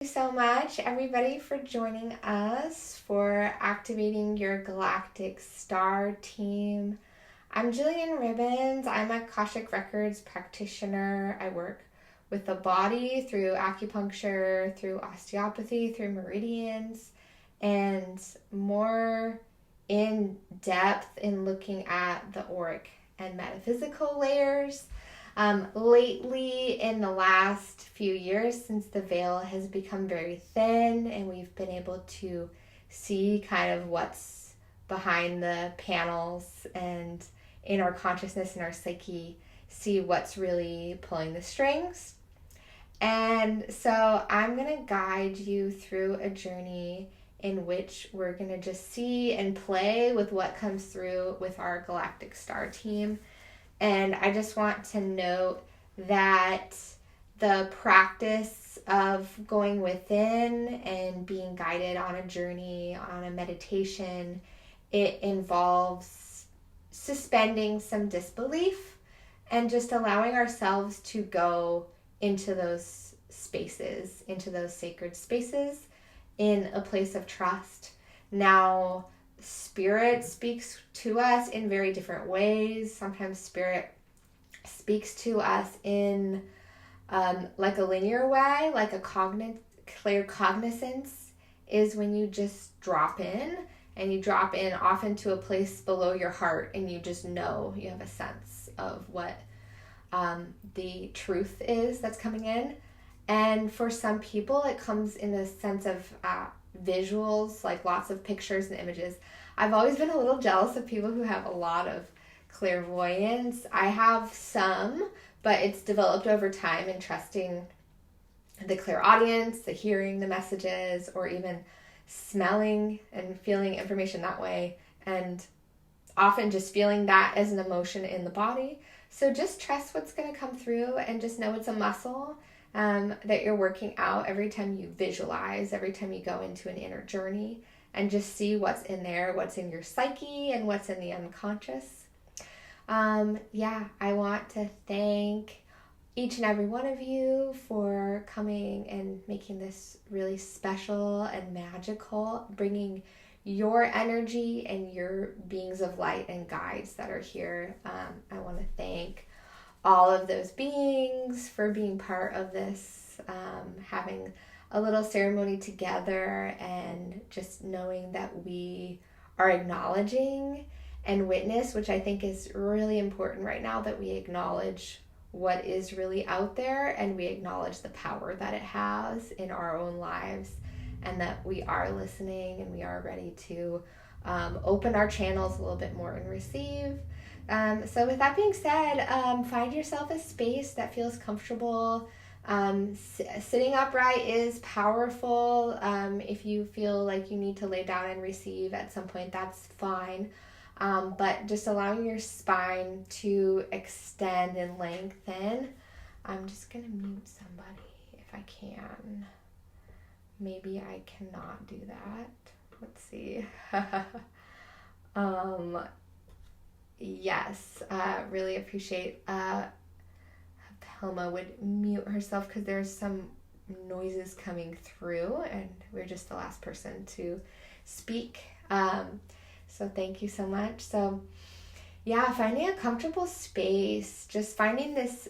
You so much, everybody, for joining us for activating your galactic star team. I'm Jillian Ribbons. I'm a Akashic Records practitioner. I work with the body through acupuncture, through osteopathy, through meridians, and more in depth in looking at the auric and metaphysical layers. Lately, in the last few years, since the veil has become very thin and we've been able to see kind of what's behind the panels and in our consciousness and our psyche, see what's really pulling the strings. And so I'm going to guide you through a journey in which we're going to just see and play with what comes through with our galactic star team. And I just want to note that the practice of going within and being guided on a journey, on a meditation, it involves suspending some disbelief and just allowing ourselves to go into those spaces, into those sacred spaces in a place of trust. Now, Spirit speaks to us in very different ways. Sometimes Spirit speaks to us in like a linear way, like a clear cognizance is when you just drop in, and you drop in often to a place below your heart, and you just know, you have a sense of what the truth is that's coming in. And for some people, it comes in a sense of visuals, like lots of pictures and images. I've always been a little jealous of people who have a lot of clairvoyance. I have some, but it's developed over time in trusting the clairaudience, the hearing the messages, or even smelling and feeling information that way, and often just feeling that as an emotion in the body. So just trust what's going to come through, and just know it's a muscle that you're working out every time you visualize, every time you go into an inner journey, and just see what's in there, what's in your psyche, and what's in the unconscious. I want to thank each and every one of you for coming and making this really special and magical, bringing your energy and your beings of light and guides that are here. I want to thank all of those beings for being part of this, having a little ceremony together, and just knowing that we are acknowledging and witness, which I think is really important right now, that we acknowledge what is really out there, and we acknowledge the power that it has in our own lives, and that we are listening and we are ready to open our channels a little bit more and receive. So with that being said, find yourself a space that feels comfortable. Sitting upright is powerful. If you feel like you need to lay down and receive at some point, that's fine. But just allowing your spine to extend and lengthen. I'm just going to mute somebody if I can. Maybe I cannot do that. Let's see. Yes, really appreciate Helma would mute herself because there's some noises coming through, and we're just the last person to speak. So thank you so much. So finding a comfortable space, just finding this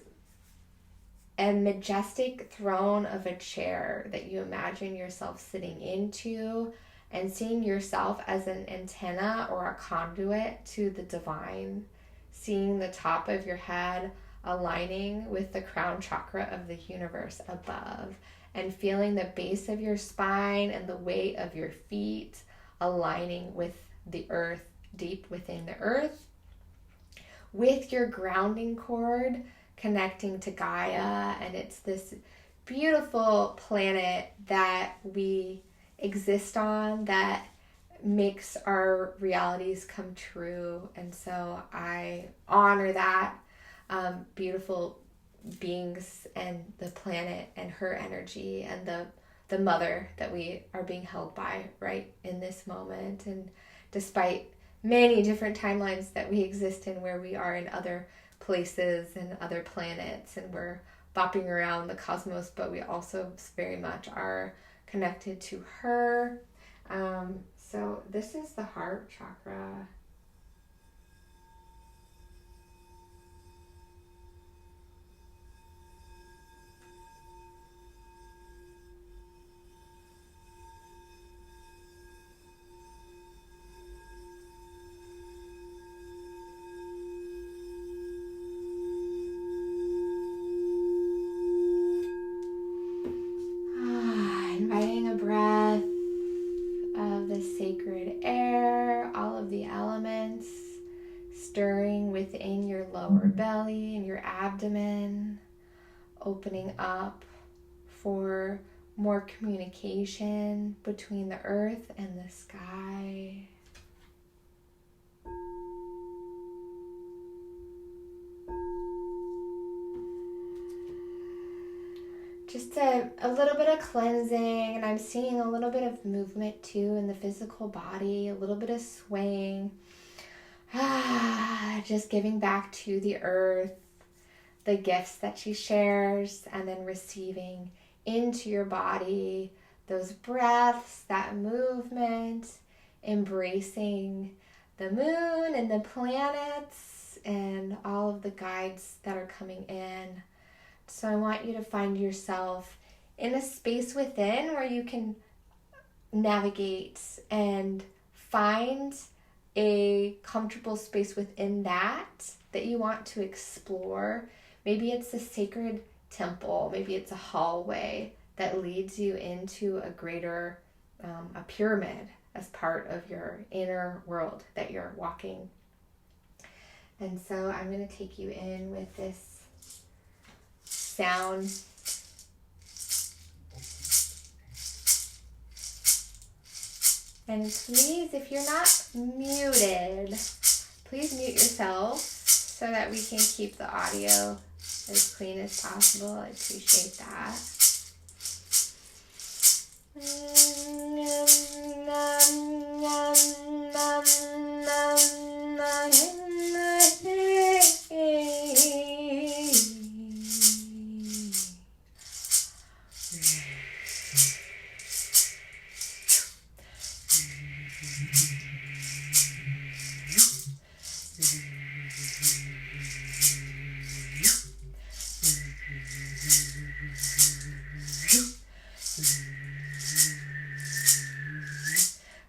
a majestic throne of a chair that you imagine yourself sitting into, and seeing yourself as an antenna or a conduit to the divine, seeing the top of your head aligning with the crown chakra of the universe above, and feeling the base of your spine and the weight of your feet aligning with the earth, deep within the earth, with your grounding cord connecting to Gaia. And it's this beautiful planet that we exist on that makes our realities come true. And so I honor that beautiful beings and the planet and her energy and the mother that we are being held by right in this moment. And despite many different timelines that we exist in, where we are in other places and other planets, and we're bopping around the cosmos, but we also very much are connected to her. So this is the heart chakra. Inviting a breath of the sacred air, all of the elements stirring within your lower belly and your abdomen, opening up for more communication between the earth and the sky. Just a little bit of cleansing, and I'm seeing a little bit of movement too in the physical body, a little bit of swaying. Just giving back to the earth the gifts that she shares, and then receiving into your body those breaths, that movement, embracing the moon and the planets and all of the guides that are coming in. So I want you to find yourself in a space within where you can navigate and find a comfortable space within that you want to explore. Maybe it's a sacred temple, maybe it's a hallway that leads you into a greater, a pyramid as part of your inner world that you're walking. And so I'm going to take you in with this sound. And please, if you're not muted, please mute yourself so that we can keep the audio as clean as possible. I appreciate that.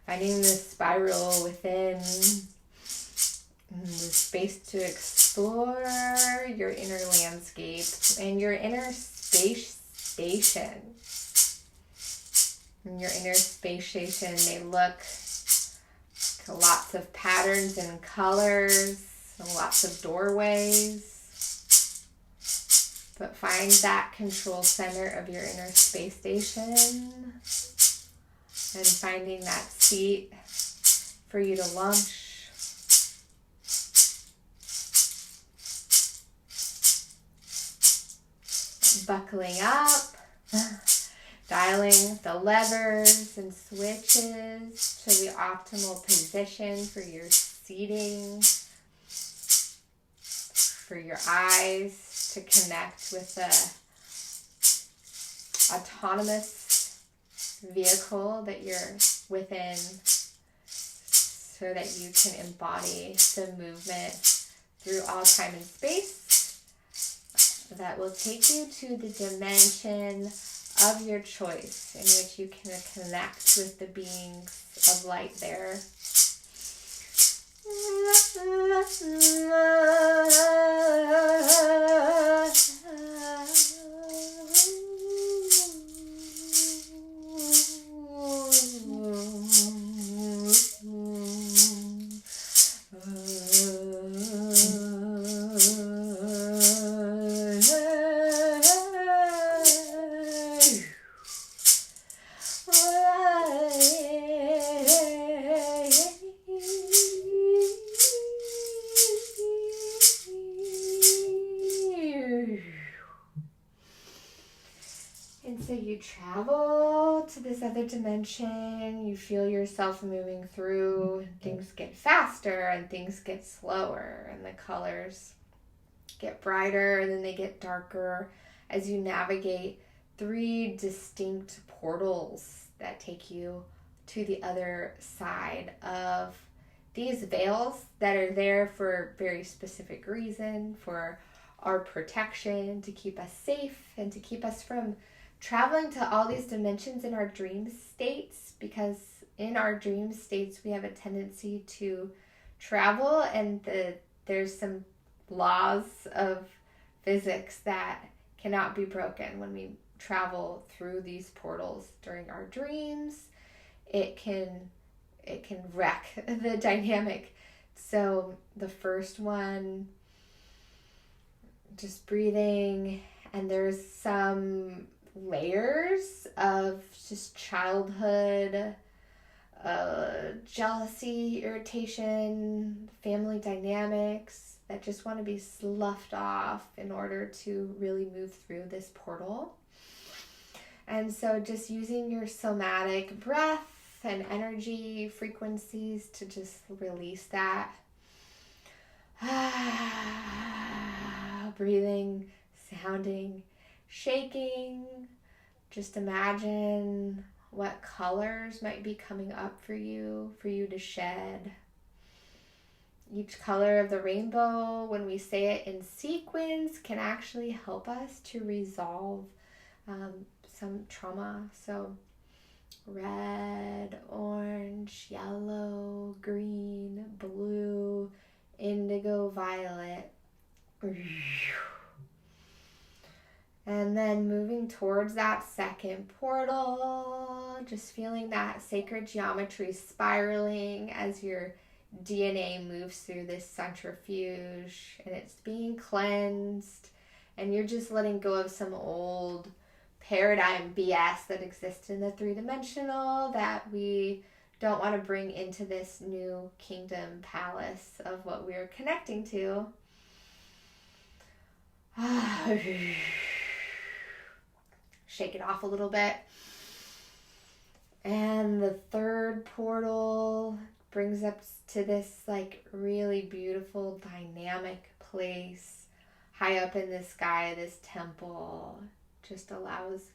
Finding this spiral within, the space to explore your inner landscape and your inner space station. And your inner space station may look lots of patterns and colors, and lots of doorways. But find that control center of your inner space station. And finding that seat for you to launch. Buckling up, dialing the levers and switches to the optimal position for your seating, for your eyes to connect with the autonomous vehicle that you're within, so that you can embody the movement through all time and space that will take you to the dimension of your choice, in which you can connect with the beings of light there. So you travel to this other dimension, you feel yourself moving through, and things get faster and things get slower, and the colors get brighter and then they get darker as you navigate 3 distinct portals that take you to the other side of these veils that are there for very specific reason, for our protection, to keep us safe and to keep us from traveling to all these dimensions in our dream states, because in our dream states we have a tendency to travel, and there's some laws of physics that cannot be broken when we travel through these portals during our dreams. It can wreck the dynamic. So the first one, just breathing, and there's some layers of just childhood, jealousy, irritation, family dynamics that just want to be sloughed off in order to really move through this portal. And so just using your somatic breath and energy frequencies to just release that. Breathing, sounding, shaking. Just imagine what colors might be coming up for you to shed. Each color of the rainbow, when we say it in sequence, can actually help us to resolve some trauma. So red, orange, yellow, green, blue, indigo, violet. And then moving towards that second portal, just feeling that sacred geometry spiraling as your DNA moves through this centrifuge and it's being cleansed, and you're just letting go of some old paradigm BS that exists in the 3-dimensional that we don't want to bring into this new kingdom palace of what we're connecting to. Shake it off a little bit. And the third portal brings us to this like really beautiful dynamic place high up in the sky, this temple. Just allows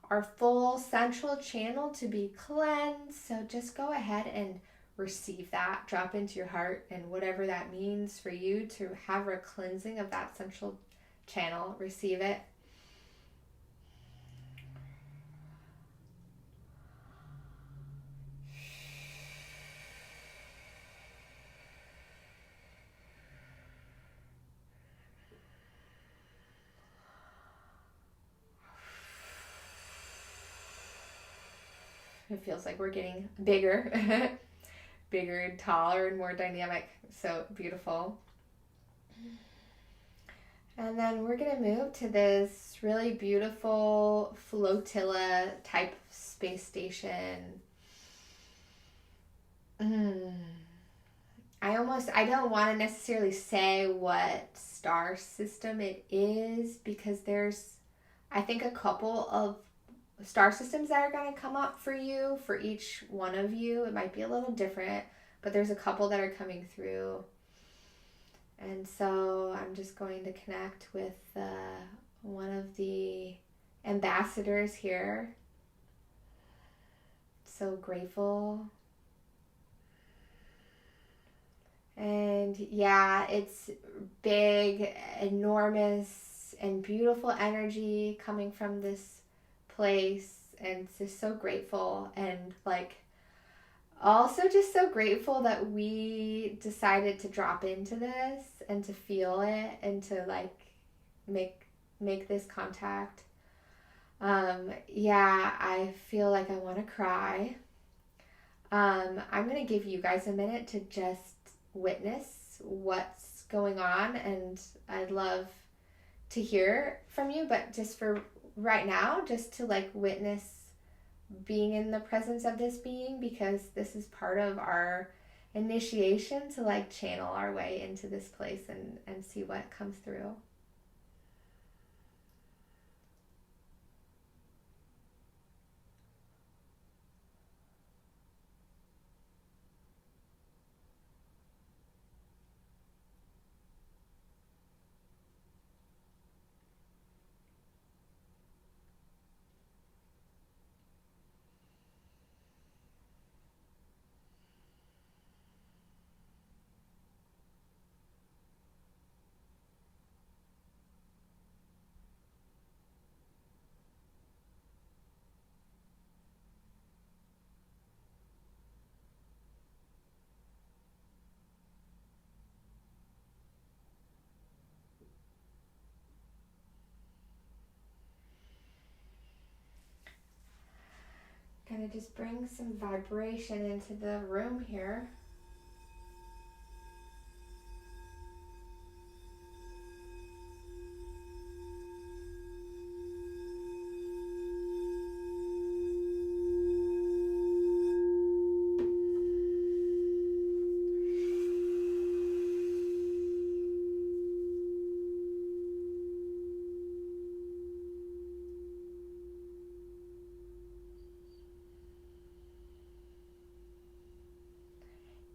our full central channel to be cleansed. So just go ahead and receive that. Drop into your heart, and whatever that means for you to have a cleansing of that central channel, receive it. It feels like we're getting bigger, bigger and taller and more dynamic. So beautiful. And then we're going to move to this really beautiful flotilla type space station. I don't want to necessarily say what star system it is, because there's, I think, a couple of star systems that are going to come up for you, for each one of you. It might be a little different, but there's a couple that are coming through. And so I'm just going to connect with one of the ambassadors here. So grateful. And yeah, it's big, enormous, and beautiful energy coming from this place, and just so grateful, and like also just so grateful that we decided to drop into this and to feel it and to like make this contact. I feel like I want to cry. I'm gonna give you guys a minute to just witness what's going on, and I'd love to hear from you, but just for right now, just to like witness being in the presence of this being, because this is part of our initiation to like channel our way into this place and see what comes through. kind of just bring some vibration into the room here.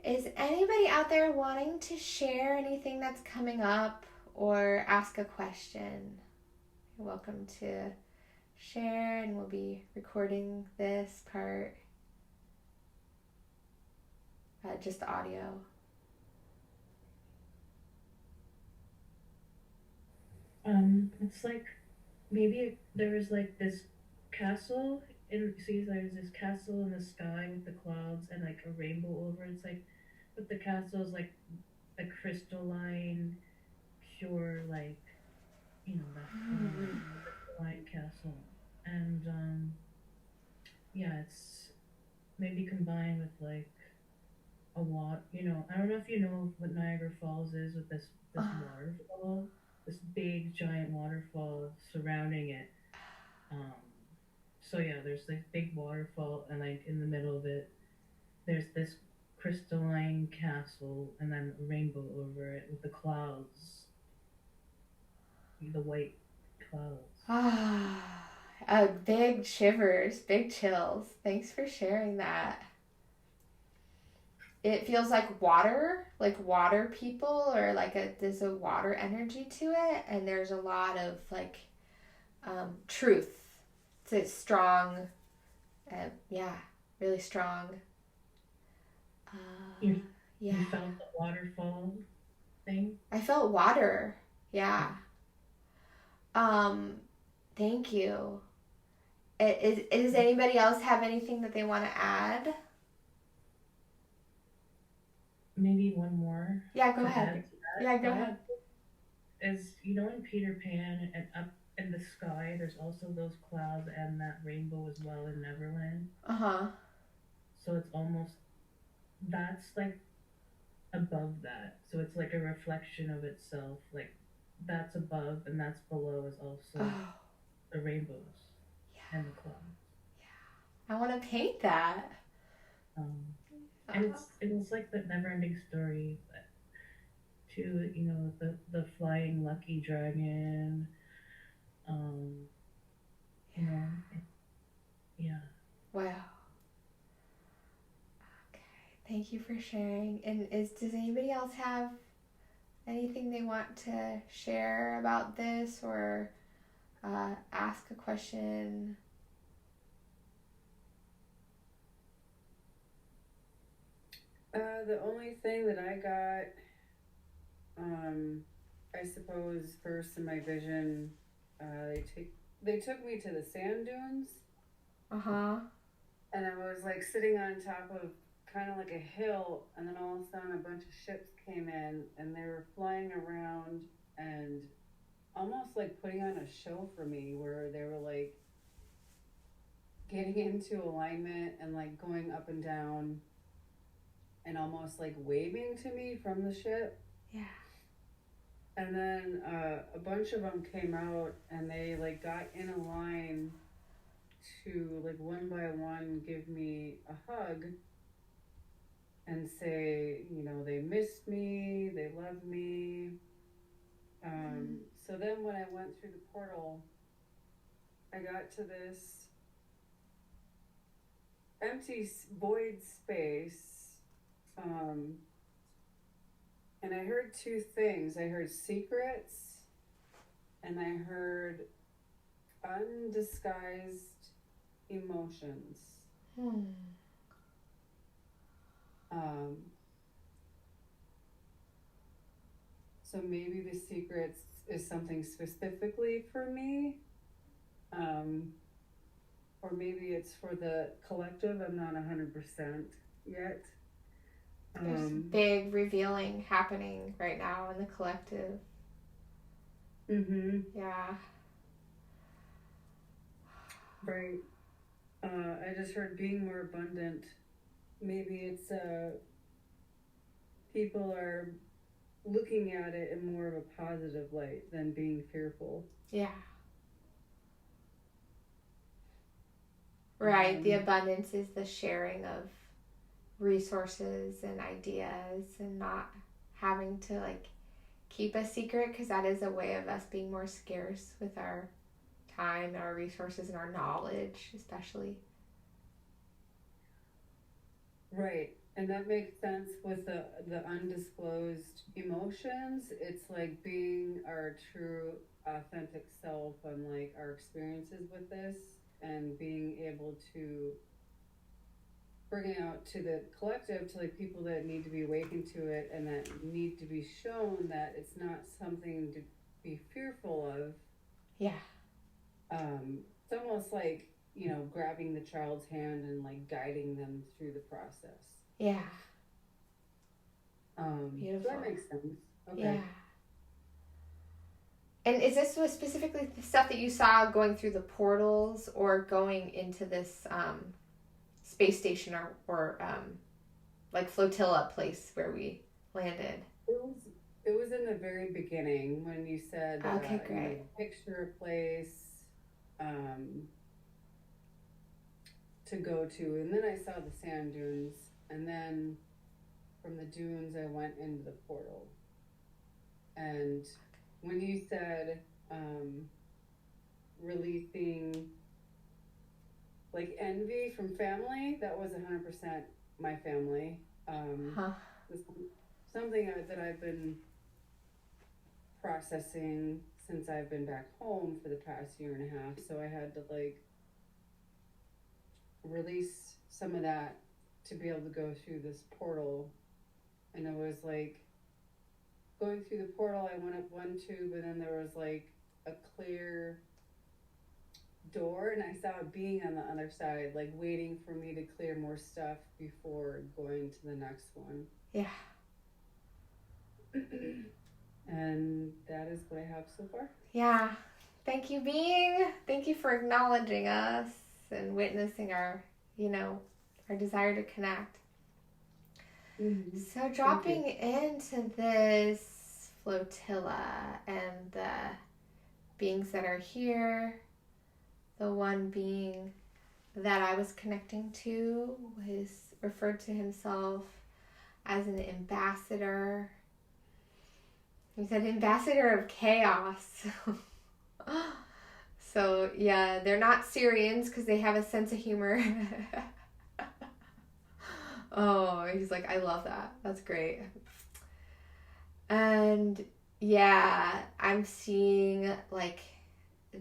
Is anybody out there wanting to share anything that's coming up or ask a question? You're welcome to share, and we'll be recording this part, just audio. It's like maybe there was like this castle in, see, there's this castle in the sky with the clouds and like a rainbow over it. It's like, but the castle is like a crystalline, pure, like, that crystalline castle. And yeah, it's maybe combined with like a water. I don't know if you know what Niagara Falls is, with this waterfall, this big giant waterfall surrounding it. Um, so yeah, there's this big waterfall, and like in the middle of it, there's this crystalline castle, and then a rainbow over it with the clouds, the white clouds. Big shivers, big chills. Thanks for sharing that. It feels like water people, or there's a water energy to it, and there's a lot of like truth. It's strong, yeah, really strong. You Yeah. you felt the waterfall thing? I felt water. Yeah. Thank you. Does anybody else have anything that they want to add? Maybe one more. Yeah, go ahead. Yeah, go ahead. Is, in Peter Pan, and up in the sky, there's also those clouds and that rainbow as well in Neverland. So it's almost, that's like above that. So it's like a reflection of itself. Like that's above and that's below is also the rainbows and the clouds. Yeah. I want to paint that. And it's like the never-ending story, but to the flying lucky dragon. Yeah. Wow. Okay. Thank you for sharing. And does anybody else have anything they want to share about this, or ask a question? The only thing that I got, I suppose first in my vision, they took me to the sand dunes. And I was like sitting on top of kind of like a hill, and then all of a sudden a bunch of ships came in, and they were flying around and almost like putting on a show for me, where they were like getting into alignment and like going up and down and almost like waving to me from the ship. Yeah. And then a bunch of them came out, and they like got in a line to like one by one give me a hug and say, they missed me, they loved me. So then when I went through the portal, I got to this empty void space. And I heard two things. I heard secrets, and I heard undisguised emotions. So maybe the secrets is something specifically for me, or maybe it's for the collective. I'm not 100% yet. There's big revealing happening right now in the collective. Yeah. Right. I just heard being more abundant. Maybe it's people are looking at it in more of a positive light than being fearful. Yeah. Right. The Um, abundance is the sharing of resources and ideas and not having to like keep a secret, because that is a way of us being more scarce with our time, our resources, and our knowledge, especially. right. And that makes sense with the undisclosed emotions. It's like being our true authentic self and like our experiences with this and being able to bring it out to the collective, to like people that need to be awakened to it and that need to be shown that it's not something to be fearful of. Yeah. It's almost like, grabbing the child's hand and like guiding them through the process. Yeah. So that makes sense. Okay. Yeah. And is this specifically the stuff that you saw going through the portals or going into this space station or like flotilla place where we landed? It was in the very beginning when you said, Okay, great. Picture a place to go to, and then I saw the sand dunes, and then from the dunes I went into the portal. And when you said releasing like envy from family, that was 100% my family. Something that I've been processing since I've been back home for the past year and a half. So I had to like release some of that to be able to go through this portal. And it was like going through the portal, I went up one tube and then there was like a clear door and I saw a being on the other side, like waiting for me to clear more stuff before going to the next one. Yeah. And that is what I have so far. Yeah. Thank you, being. Thank you for acknowledging us and witnessing our, our desire to connect. Mm-hmm. So dropping into this flotilla and the beings that are here, the one being that I was connecting to was referred to himself as an ambassador. He said ambassador of chaos. So yeah, they're not Syrians because they have a sense of humor. Oh, he's like, I love that. That's great. And yeah, I'm seeing like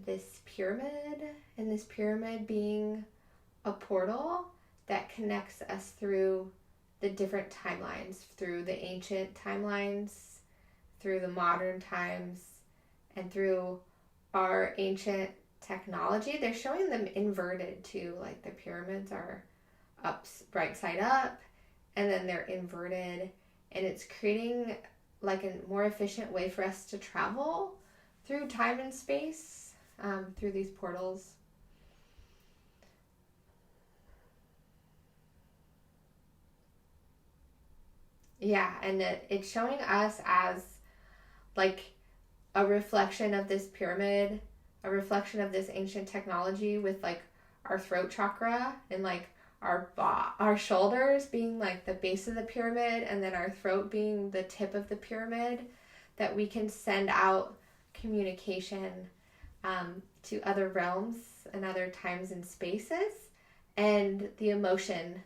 this pyramid, and this pyramid being a portal that connects us through the different timelines, through the ancient timelines, through the modern times, and through our ancient technology. They're showing them inverted too, like the pyramids are up, right side up, and then they're inverted, and it's creating like a more efficient way for us to travel through time and space, through these portals. Yeah, and it's showing us as like a reflection of this pyramid, a reflection of this ancient technology with like our throat chakra and like our shoulders being like the base of the pyramid and then our throat being the tip of the pyramid, that we can send out communication to other realms and other times and spaces, and the emotion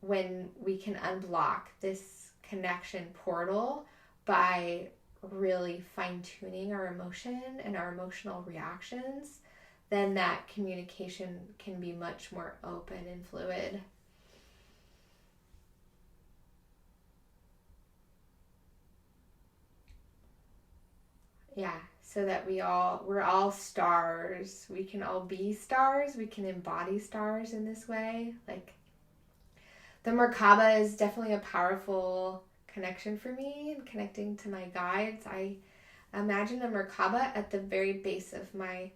when we can unblock this connection portal by really fine-tuning our emotion and our emotional reactions, then that communication can be much more open and fluid. Yeah, so that we're all stars. We can all be stars. We can embody stars in this way. Like the Merkaba is definitely a powerful connection for me and connecting to my guides. I imagine a Merkaba at the very base of my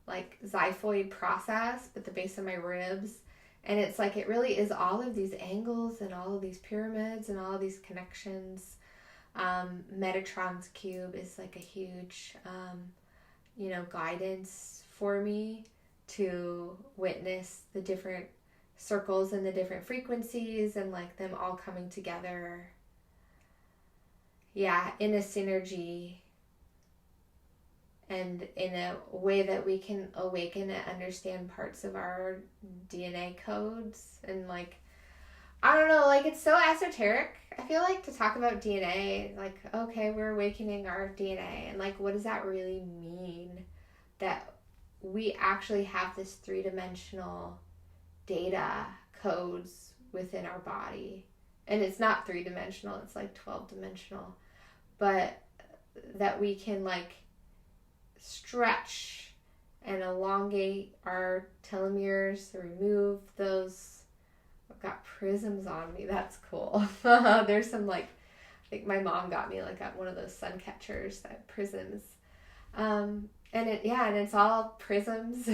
like xiphoid process, but the base of my ribs. And it's like it really is all of these angles and all of these pyramids and all of these connections. Metatron's cube is like a huge, guidance for me to witness the different circles and the different frequencies and like them all coming together. Yeah, in a synergy and in a way that we can awaken and understand parts of our DNA codes. And like, I don't know, like it's so esoteric. I feel like to talk about DNA, like, okay, we're awakening our DNA, and like, what does that really mean? That we actually have this 3-dimensional data codes within our body. And it's not 3-dimensional, it's like 12-dimensional. But that we can like stretch and elongate our telomeres, remove those. I've got prisms on me. That's cool. There's some like my mom got me like one of those sun catchers that prisms. And it's all prisms,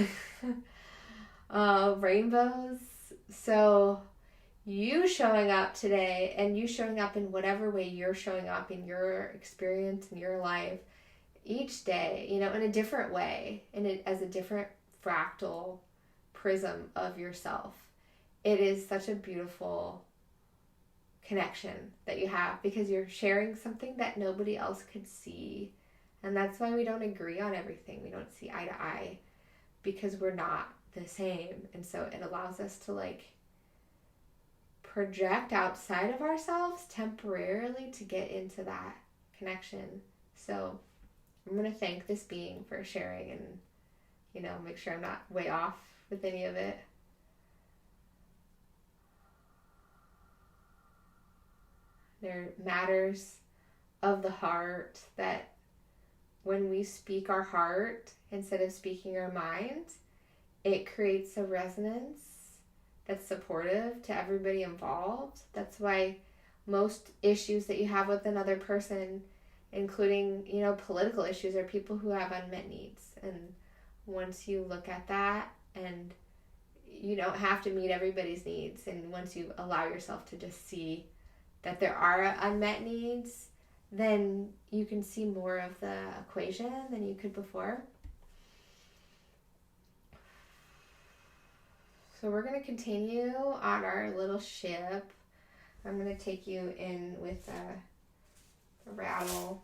rainbows. So you showing up today and you showing up in whatever way you're showing up in your experience in your life each day, in a different way, as a different fractal prism of yourself. It is such a beautiful connection that you have because you're sharing something that nobody else could see. And that's why we don't agree on everything. We don't see eye to eye because we're not the same. And so it allows us to like project outside of ourselves temporarily to get into that connection. So I'm going to thank this being for sharing and, make sure I'm not way off with any of it. There are matters of the heart that when we speak our heart instead of speaking our mind, it creates a resonance that's supportive to everybody involved. That's why most issues that you have with another person, including, political issues, are people who have unmet needs. And once you look at that, and you don't have to meet everybody's needs, and once you allow yourself to just see that there are unmet needs, then you can see more of the equation than you could before. So we're going to continue on our little ship. I'm going to take you in with a rattle.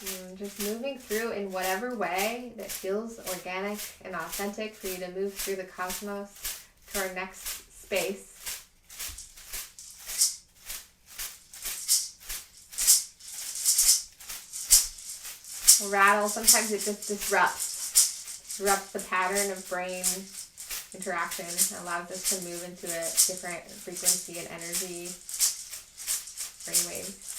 And just moving through in whatever way that feels organic and authentic for you to move through the cosmos to our next space. A rattle, sometimes it just disrupts the pattern of brain interaction, allows us to move into a different frequency and energy, brainwaves.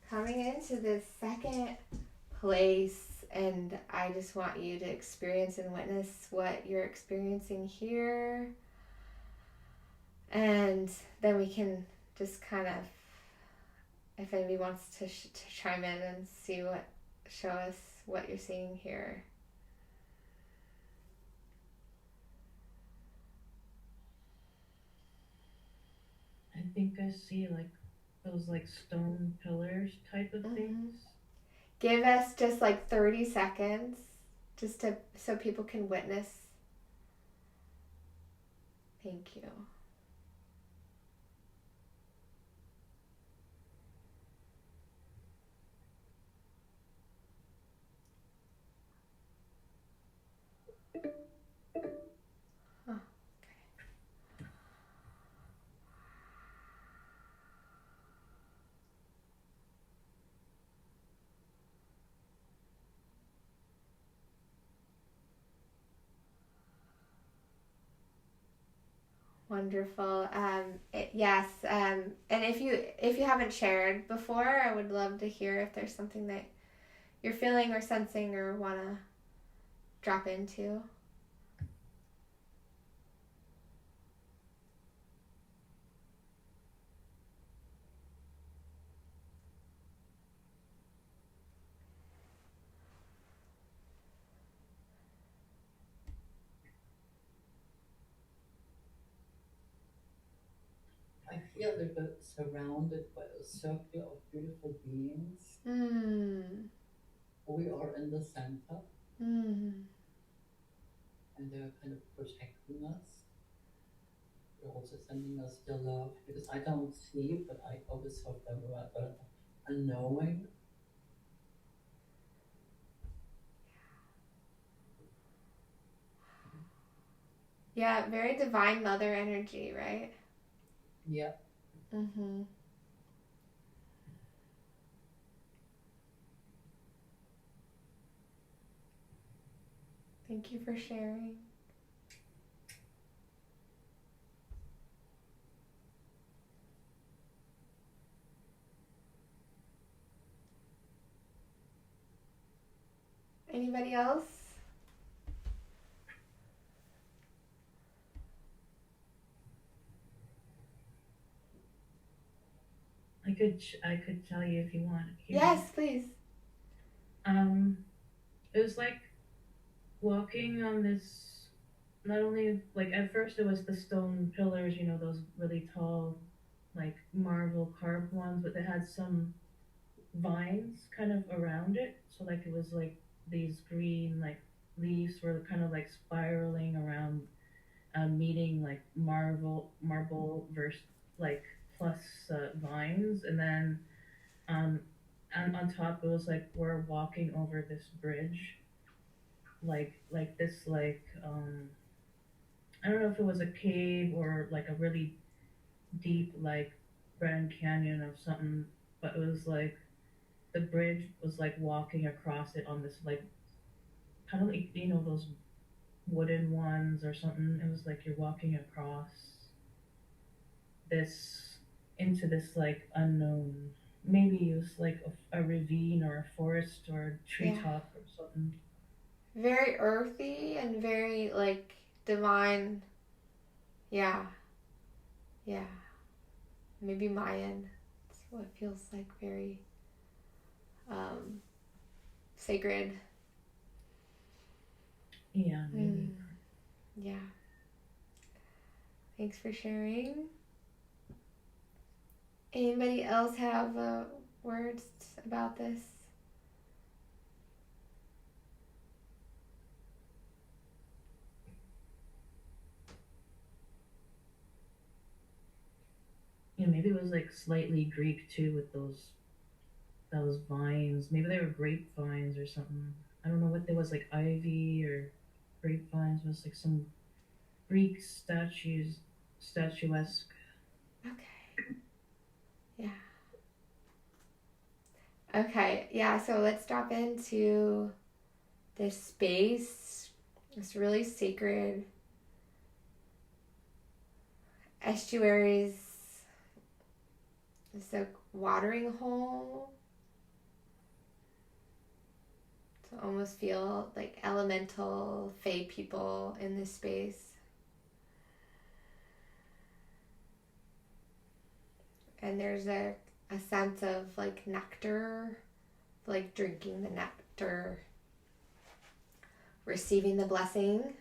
Coming into this second place, and I just want you to experience and witness what you're experiencing here. And then we can just kind of, if anybody wants to chime in and show us what you're seeing here. I think I see like those like stone pillars type of things. Give us just like 30 seconds just so people can witness. Thank you. Wonderful. Yes. And if you haven't shared before, I would love to hear if there's something that you're feeling or sensing or want to drop into. I feel a little bit surrounded by a circle of beautiful beings. We are in the center, and they're kind of protecting us. They're also sending us their love because I don't see, but I always have a knowing. Yeah, very divine mother energy, right? Yeah. Thank you for sharing. Anybody else? I could tell you if you want. Yes, please. It was like walking on this. Not only like at first it was the stone pillars, you know, those really tall, like marble carved ones, but they had some vines kind of around it. So like it was like these green like leaves were kind of like spiraling around, meeting like marble versus like plus vines, and then um, on top it was like we're walking over this bridge, like this like I don't know if it was a cave or like a really deep like Grand Canyon or something, but it was like the bridge was like walking across it on this like kind of like you know those wooden ones or something. It was like you're walking across this into this like unknown. Maybe it was like a ravine or a forest or a treetop or something. Very earthy and very like divine. Yeah. Yeah. Maybe Mayan. That's what it feels like. Very sacred. Yeah, maybe. Yeah. Thanks for sharing. Anybody else have words about this? Yeah, maybe it was like slightly Greek too with those vines. Maybe they were grapevines or something. I don't know what they was like ivy or grapevines. It was like some Greek statuesque. Okay. Yeah. Okay. Yeah. So let's drop into this space. This really sacred estuaries. It's a watering hole. So almost feel like elemental fae people in this space. And there's a sense of like nectar, like drinking the nectar, receiving the blessing.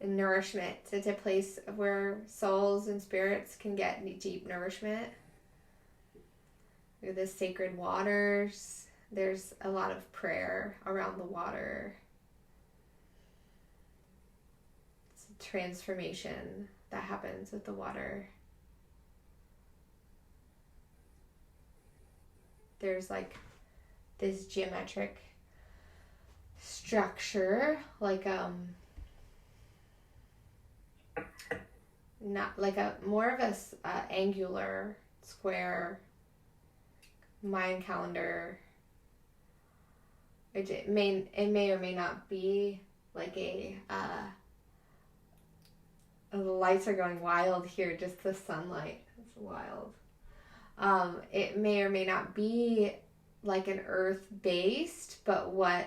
And nourishment. It's a place where souls and spirits can get deep nourishment. Through the sacred waters. There's a lot of prayer around the water. It's a transformation that happens with the water. There's like this geometric structure, like not like a more of a angular square Mayan calendar. It may or may not be like the lights are going wild here. Just the sunlight is wild. It may or may not be like an earth based, but what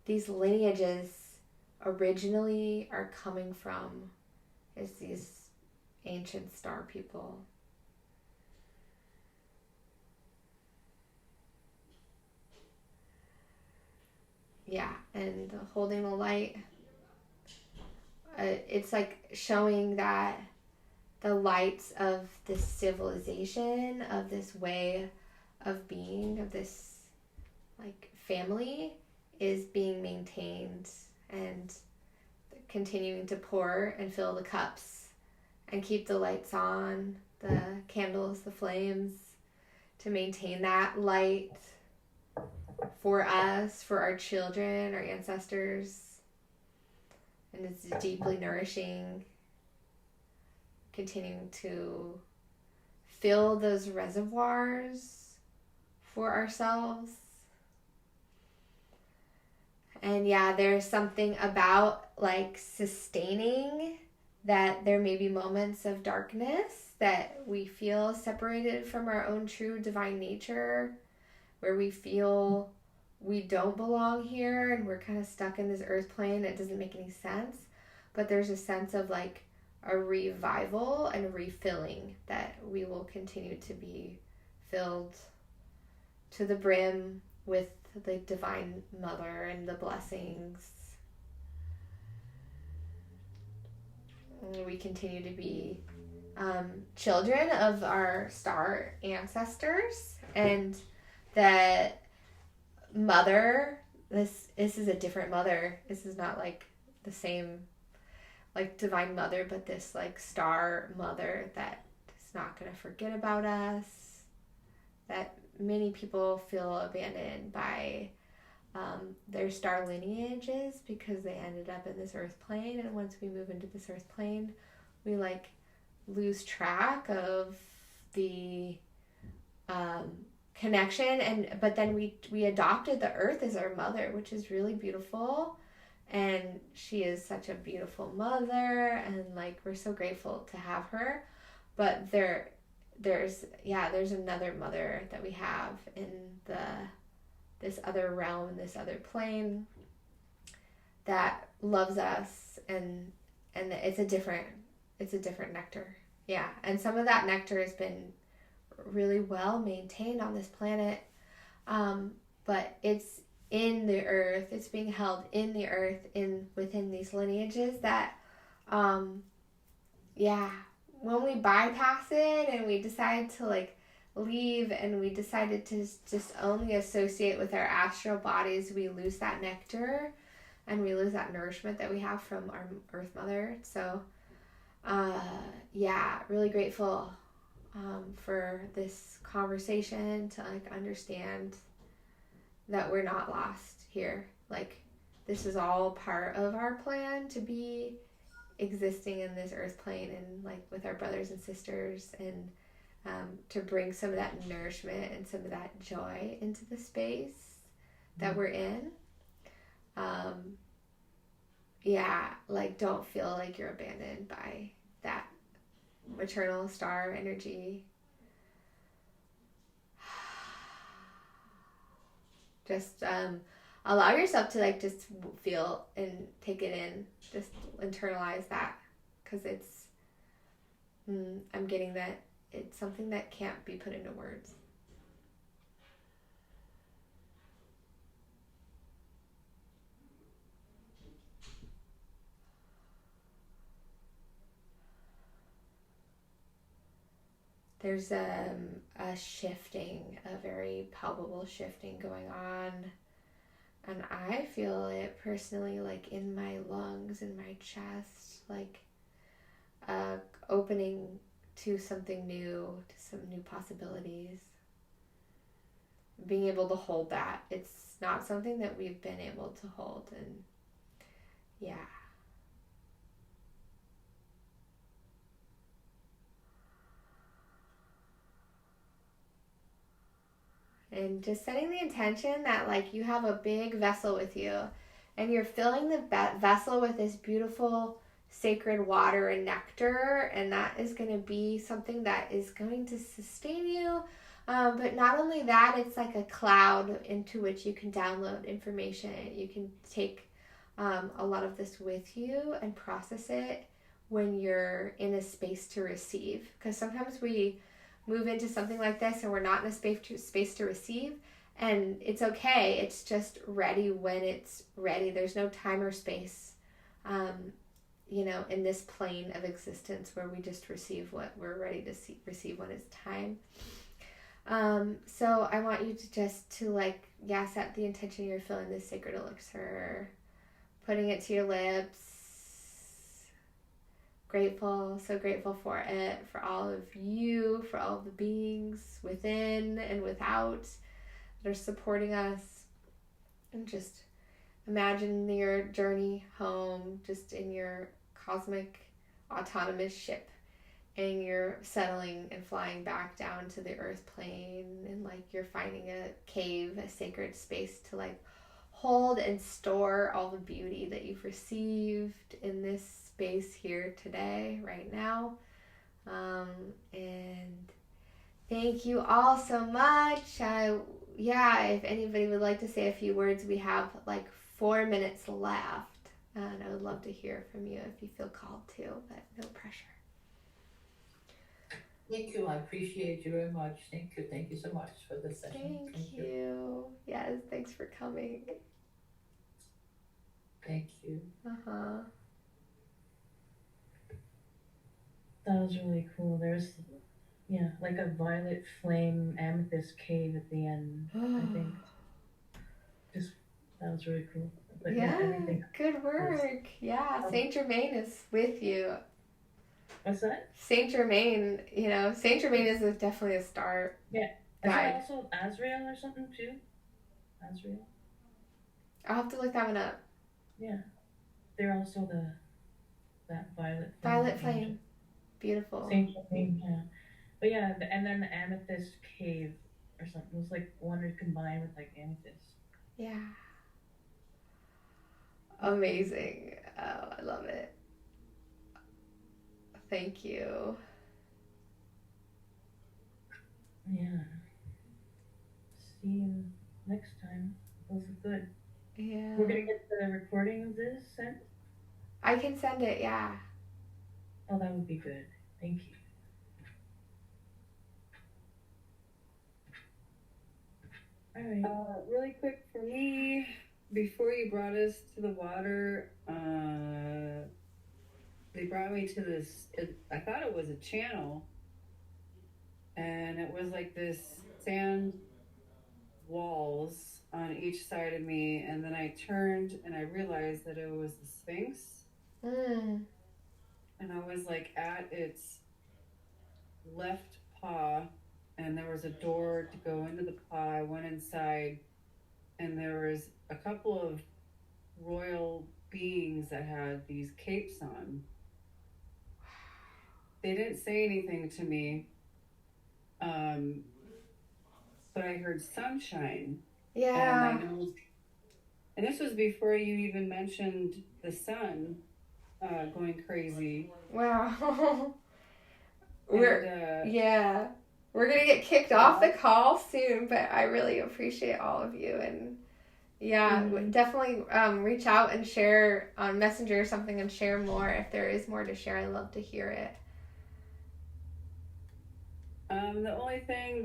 these lineages originally are coming from is these ancient star people. Yeah, and holding the light, it's like showing that the lights of this civilization, of this way of being, of this like family is being maintained and continuing to pour and fill the cups and keep the lights on, the candles, the flames, to maintain that light for us, for our children, our ancestors. And it's deeply nourishing, continuing to fill those reservoirs for ourselves. And yeah, there's something about like sustaining that there may be moments of darkness that we feel separated from our own true divine nature, where we feel we don't belong here and we're kind of stuck in this earth plane that doesn't make any sense. But there's a sense of like a revival and a refilling that we will continue to be filled to the brim with the divine mother and the blessings. And we continue to be children of our star ancestors, and that mother, this is a different mother. This is not like the same like divine mother, but this like star mother that is not going to forget about us, that many people feel abandoned by their star lineages because they ended up in this earth plane, and once we move into this earth plane, we like lose track of the connection, but then we adopted the earth as our mother, which is really beautiful, and she is such a beautiful mother, and like we're so grateful to have her. But there's another mother that we have in this other realm, this other plane, that loves us, and it's a different nectar. Yeah, and some of that nectar has been really well maintained on this planet, but it's in the earth. It's being held in the earth, within these lineages that, when we bypass it and we decide to like leave and we decided to just only associate with our astral bodies, we lose that nectar and we lose that nourishment that we have from our earth mother. So really grateful for this conversation, to like understand that we're not lost here. Like this is all part of our plan to be existing in this earth plane and like with our brothers and sisters, and to bring some of that nourishment and some of that joy into the space that we're in. Like don't feel like you're abandoned by that maternal star energy. Just allow yourself to like just feel and take it in, just internalize that, because it's I'm getting that it's something that can't be put into words. There's a shifting, a very palpable shifting going on, and I feel it personally, like in my lungs, in my chest, like opening to something new, to some new possibilities. Being able to hold that, it's not something that we've been able to hold, and yeah. And just setting the intention that like you have a big vessel with you and you're filling the vessel with this beautiful sacred water and nectar, and that is going to be something that is going to sustain you. But not only that, it's like a cloud into which you can download information. You can take a lot of this with you and process it when you're in a space to receive. Because sometimes we move into something like this and we're not in a space to receive, and it's okay. It's just ready when it's ready. There's no time or space, in this plane of existence where we just receive what we're ready to receive when it's time. So I want you to just set the intention you're filling this sacred elixir, putting it to your lips. Grateful, so grateful for it, for all of you, for all of the beings within and without that are supporting us. And just imagine your journey home, just in your cosmic autonomous ship, and you're settling and flying back down to the earth plane, and like you're finding a cave, a sacred space to like hold and store all the beauty that you've received in this space here today, right now. And thank you all so much. If anybody would like to say a few words, we have like 4 minutes left, and I would love to hear from you if you feel called to, but no pressure. Thank you. I appreciate you very much. Thank you so much for this session. Thank you. Yes, thanks for coming. Thank you. That was really cool. There's, like a violet flame amethyst cave at the end, I think. That was really cool. But everything. Good work. Saint Germain is with you. What's that? Saint Germain, Saint Germain is definitely a star. Yeah. Guide. Is there also Azrael or something too? Azrael? I'll have to look that one up. Yeah. They're also that violet flame. Violet flame. Beautiful. Saint Germain, yeah. But and then the amethyst cave or something. It was like one combined with like amethyst. Yeah. Amazing. Oh, I love it. Thank you. Yeah. See you next time. Those are good. Yeah. We're gonna get the recording of this sent? I can send it, yeah. Oh, that would be good. Thank you. All right. Really quick for me, before you brought us to the water, they brought me to this, I thought it was a channel, and it was like this sand walls on each side of me, and then I turned and I realized that it was the Sphinx. And I was like at its left paw, and there was a door to go into the paw. I went inside, and there was a couple of royal beings that had these capes on. They didn't say anything to me, but I heard sunshine. Yeah. And this was before you even mentioned the sun going crazy. Wow. We're gonna get kicked off the call soon, but I really appreciate all of you, and definitely reach out and share on Messenger or something and share more if there is more to share. I love to hear it. The only thing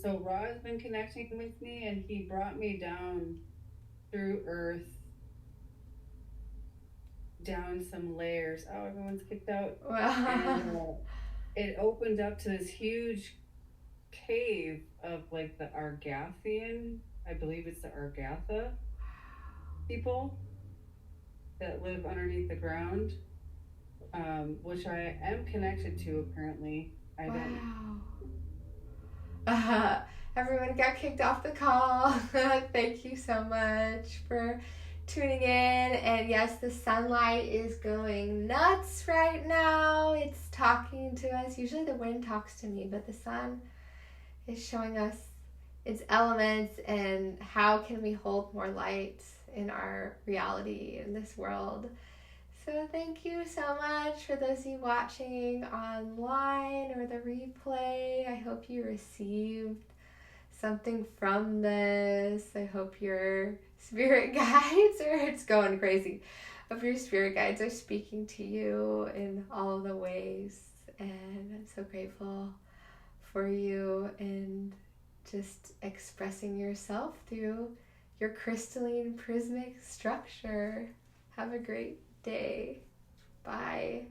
so Ra's been connecting with me, and he brought me down through Earth, down some layers. Oh, everyone's kicked out. Wow. And it opened up to this huge cave of like the Argathian, I believe it's the Argatha people that live underneath the ground, which I am connected to apparently. Everyone got kicked off the call. Thank you so much for tuning in. And yes, the sunlight is going nuts right now. It's talking to us. Usually the wind talks to me, but the sun is showing us its elements, and how can we hold more light in our reality in this world. So thank you so much for those of you watching online or the replay. I hope you received something from this. I hope your spirit guides, or it's going crazy, I hope your spirit guides are speaking to you in all of the ways. And I'm so grateful for you and just expressing yourself through your crystalline prismic structure. Have a great day. Bye.